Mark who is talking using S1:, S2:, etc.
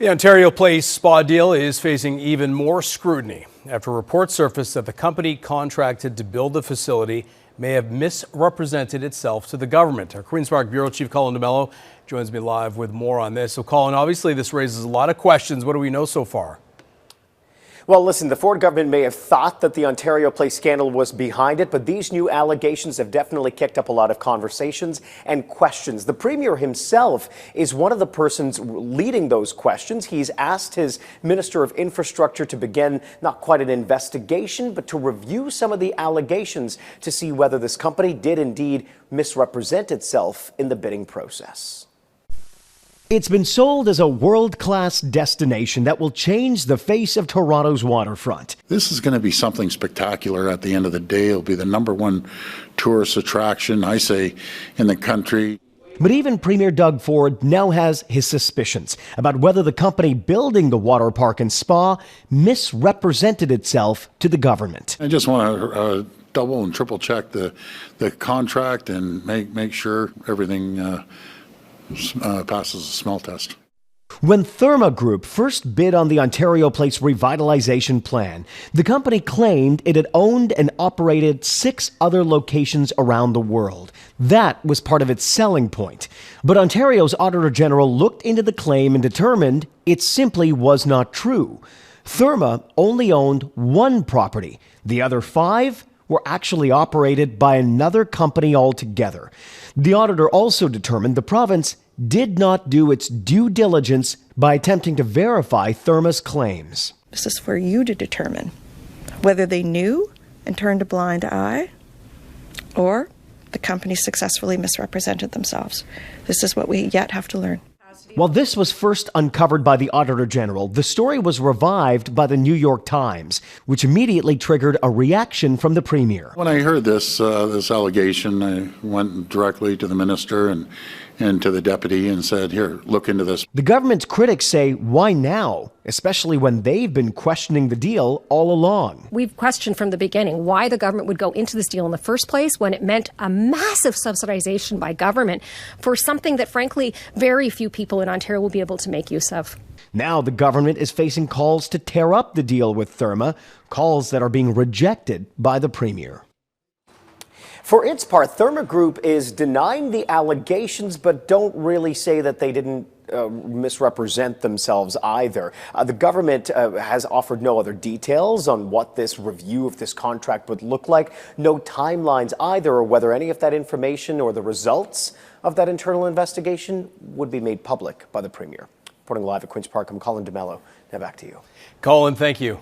S1: The Ontario Place spa deal is facing even more scrutiny after reports surfaced that the company contracted to build the facility may have misrepresented itself to the government. Our Queen's Park Bureau Chief Colin D'Mello joins me live with more on this. So Colin, obviously this raises a lot of questions. What do we know so far?
S2: Well, listen, the Ford government may have thought that the Ontario Place scandal was behind it, but these new allegations have definitely kicked up a lot of conversations and questions. The Premier himself is one of the persons leading those questions. He's asked his Minister of Infrastructure to begin not quite an investigation, but to review some of the allegations to see whether this company did indeed misrepresent itself in the bidding process.
S3: It's been sold as a world-class destination that will change the face of Toronto's waterfront.
S4: This is going to be something spectacular at the end of the day. It'll be the #1 tourist attraction, I say, in the country.
S3: But even Premier Doug Ford now has his suspicions about whether the company building the water park and spa misrepresented itself to the government.
S4: I just want to double and triple check the contract and make sure everything passes the smell test.
S3: When Therme Group first bid on the Ontario Place revitalization plan, the company claimed it had owned and operated 6 other locations around the world. That was part of its selling point. But Ontario's Auditor General looked into the claim and determined it simply was not true. Therme only owned 1 property. The other 5 were actually operated by another company altogether. The auditor also determined the province did not do its due diligence by attempting to verify Therme's claims.
S5: This is for you to determine whether they knew and turned a blind eye, or the company successfully misrepresented themselves. This is what we yet have to learn.
S3: While this was first uncovered by the Auditor General, the story was revived by the New York Times, which immediately triggered a reaction from the Premier.
S4: When I heard this allegation, I went directly to the Minister and to the Deputy and said, here, look into this.
S3: The government's critics say, why now? Especially when they've been questioning the deal all along.
S6: We've questioned from the beginning why the government would go into this deal in the first place when it meant a massive subsidization by government for something that, frankly, very few people in Ontario will be able to make use of.
S3: Now the government is facing calls to tear up the deal with Therme, calls that are being rejected by the Premier.
S2: For its part, Therme Group is denying the allegations, but don't really say that they didn't misrepresent themselves either. The government has offered no other details on what this review of this contract would look like, no timelines either, or whether any of that information or the results of that internal investigation would be made public by the Premier. Reporting live at Queen's Park, I'm Colin D'Mello. Now back to you.
S1: Colin, thank you.